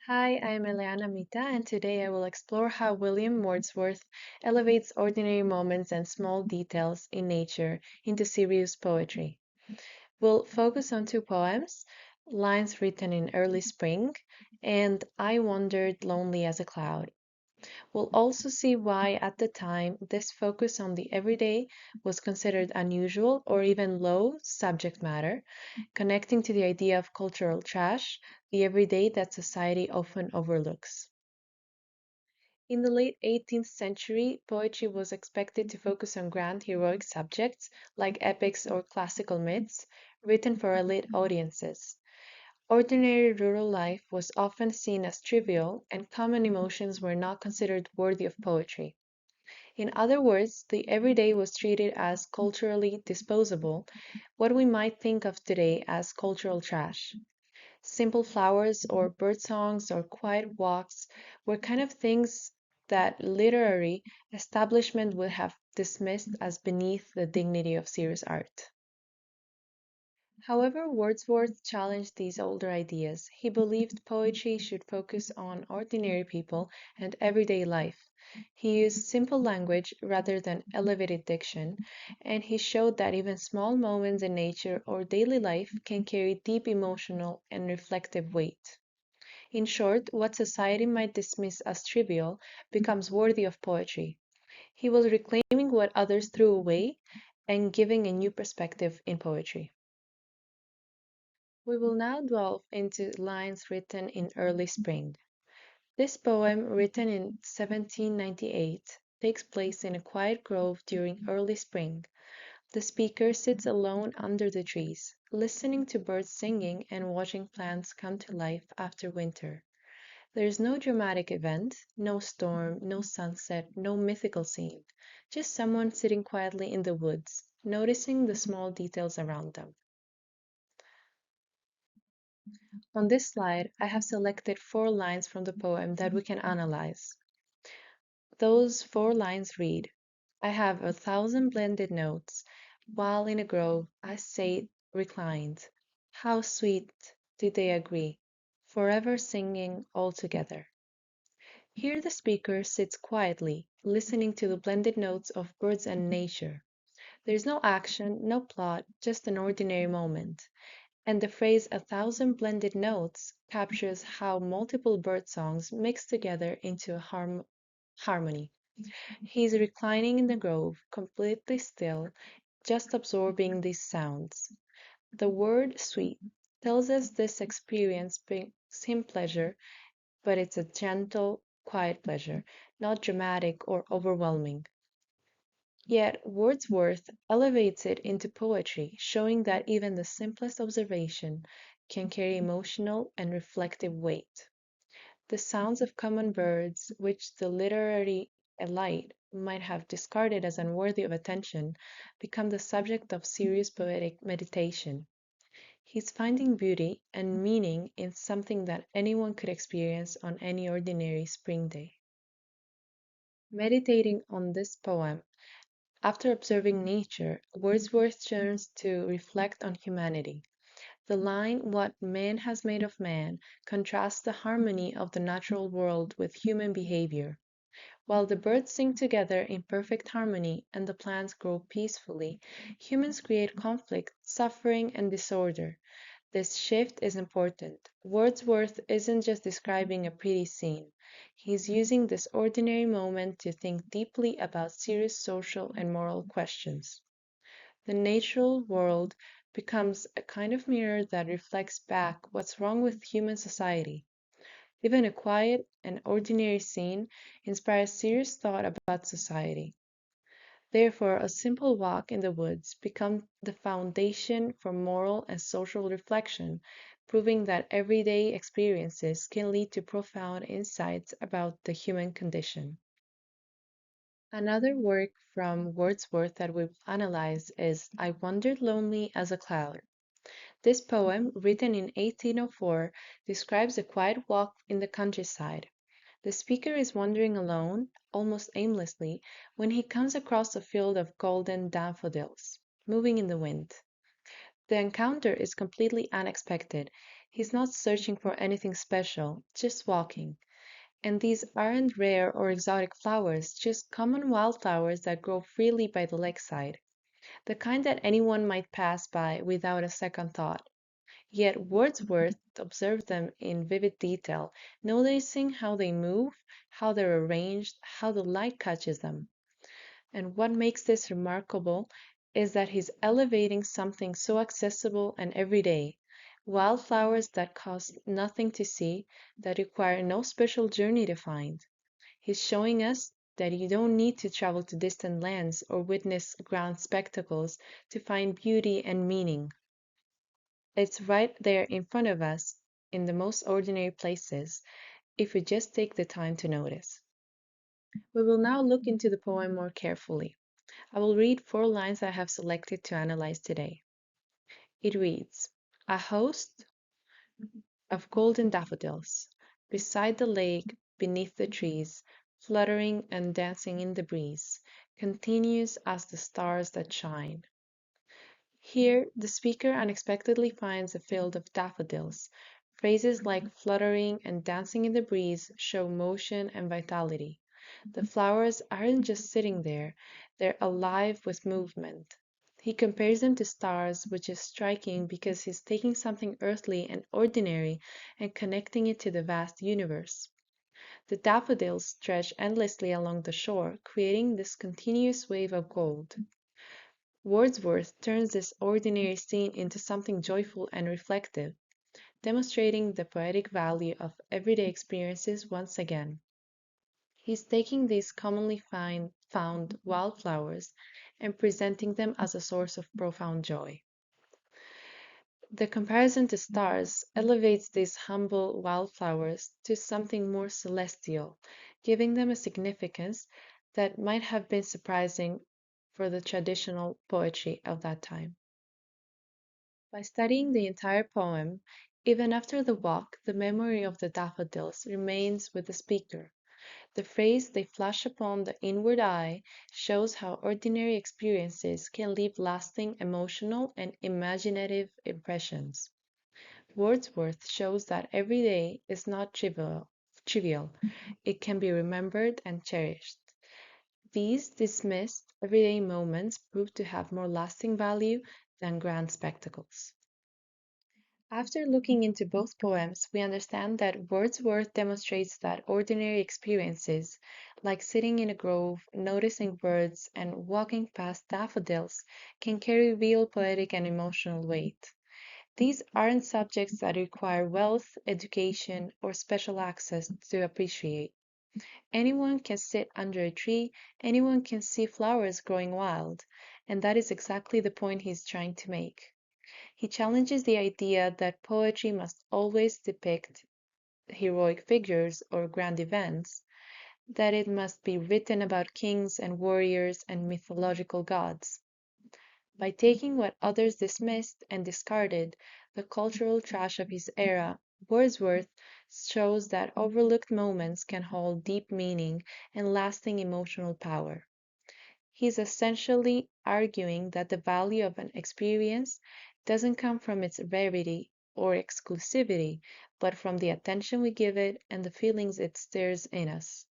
Hi, I'm Eliana Mita, and today I will explore how William Wordsworth elevates ordinary moments and small details in nature into serious poetry. We'll focus on two poems, lines written in early spring, and I Wandered Lonely as a Cloud. We'll also see why, at the time, this focus on the everyday was considered unusual or even low subject matter, connecting to the idea of cultural trash, the everyday that society often overlooks. In the late 18th century, poetry was expected to focus on grand heroic subjects like epics or classical myths, written for elite audiences. Ordinary rural life was often seen as trivial, and common emotions were not considered worthy of poetry. In other words, the everyday was treated as culturally disposable, what we might think of today as cultural trash. Simple flowers or bird songs or quiet walks were kind of things that literary establishment would have dismissed as beneath the dignity of serious art. However, Wordsworth challenged these older ideas. He believed poetry should focus on ordinary people and everyday life. He used simple language rather than elevated diction, and he showed that even small moments in nature or daily life can carry deep emotional and reflective weight. In short, what society might dismiss as trivial becomes worthy of poetry. He was reclaiming what others threw away and giving a new perspective in poetry. We will now delve into lines written in early spring. This poem, written in 1798, takes place in a quiet grove during early spring. The speaker sits alone under the trees, listening to birds singing and watching plants come to life after winter. There is no dramatic event, no storm, no sunset, no mythical scene, just someone sitting quietly in the woods, noticing the small details around them. On this slide, I have selected four lines from the poem that we can analyze. Those four lines read, I have 1,000 blended notes, while in a grove I sate reclined. How sweet did they agree, forever singing all together. Here the speaker sits quietly, listening to the blended notes of birds and nature. There is no action, no plot, just an ordinary moment. And the phrase 1,000 blended notes captures how multiple bird songs mix together into a harmony. He's reclining in the grove, completely still, just absorbing these sounds. The word sweet tells us this experience brings him pleasure, but it's a gentle, quiet pleasure, not dramatic or overwhelming. Yet Wordsworth elevates it into poetry, showing that even the simplest observation can carry emotional and reflective weight. The sounds of common birds, which the literary elite might have discarded as unworthy of attention, become the subject of serious poetic meditation. He's finding beauty and meaning in something that anyone could experience on any ordinary spring day. Meditating on this poem, after observing nature, Wordsworth turns to reflect on humanity. The line, What man has made of man, contrasts the harmony of the natural world with human behavior. While the birds sing together in perfect harmony and the plants grow peacefully, humans create conflict, suffering, and disorder. This shift is important. Wordsworth isn't just describing a pretty scene. He's using this ordinary moment to think deeply about serious social and moral questions. The natural world becomes a kind of mirror that reflects back what's wrong with human society. Even a quiet and ordinary scene inspires serious thought about society. Therefore, a simple walk in the woods becomes the foundation for moral and social reflection, proving that everyday experiences can lead to profound insights about the human condition. Another work from Wordsworth that we've analyzed is I Wandered Lonely as a Cloud. This poem, written in 1804, describes a quiet walk in the countryside. The speaker is wandering alone, almost aimlessly, when he comes across a field of golden daffodils, moving in the wind. The encounter is completely unexpected. He's not searching for anything special, just walking. And these aren't rare or exotic flowers, just common wildflowers that grow freely by the lakeside, the kind that anyone might pass by without a second thought. Yet Wordsworth observed them in vivid detail, noticing how they move, how they're arranged, how the light catches them. And what makes this remarkable is that he's elevating something so accessible and everyday. Wildflowers that cost nothing to see, that require no special journey to find. He's showing us that you don't need to travel to distant lands or witness grand spectacles to find beauty and meaning. It's right there in front of us in the most ordinary places if we just take the time to notice. We will now look into the poem more carefully. I will read 4 lines I have selected to analyze today. It reads, "A host of golden daffodils, beside the lake, beneath the trees, fluttering and dancing in the breeze, continuous as the stars that shine." Here, the speaker unexpectedly finds a field of daffodils. Phrases like fluttering and dancing in the breeze show motion and vitality. The flowers aren't just sitting there, they're alive with movement. He compares them to stars, which is striking because he's taking something earthly and ordinary and connecting it to the vast universe. The daffodils stretch endlessly along the shore, creating this continuous wave of gold. Wordsworth turns this ordinary scene into something joyful and reflective, demonstrating the poetic value of everyday experiences once again. He's taking these commonly found wildflowers and presenting them as a source of profound joy. The comparison to stars elevates these humble wildflowers to something more celestial, giving them a significance that might have been surprising for the traditional poetry of that time. By studying the entire poem, even after the walk, the memory of the daffodils remains with the speaker. The phrase "they flash upon the inward eye" shows how ordinary experiences can leave lasting emotional and imaginative impressions. Wordsworth shows that every day is not trivial. It can be remembered and cherished. These dismissed everyday moments prove to have more lasting value than grand spectacles. After looking into both poems, we understand that Wordsworth demonstrates that ordinary experiences, like sitting in a grove, noticing birds, and walking past daffodils, can carry real poetic and emotional weight. These aren't subjects that require wealth, education, or special access to appreciate. Anyone can sit under a tree, anyone can see flowers growing wild, and that is exactly the point he's trying to make. He challenges the idea that poetry must always depict heroic figures or grand events, that it must be written about kings and warriors and mythological gods. By taking what others dismissed and discarded, the cultural trash of his era, Wordsworth shows that overlooked moments can hold deep meaning and lasting emotional power. He's essentially arguing that the value of an experience doesn't come from its rarity or exclusivity, but from the attention we give it and the feelings it stirs in us.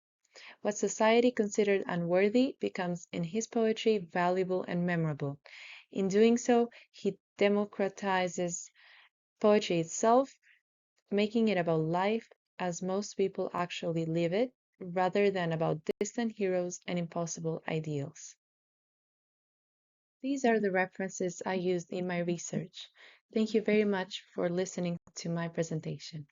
What society considered unworthy becomes, in his poetry, valuable and memorable. In doing so, he democratizes poetry itself, making it about life as most people actually live it, rather than about distant heroes and impossible ideals. These are the references I used in my research. Thank you very much for listening to my presentation.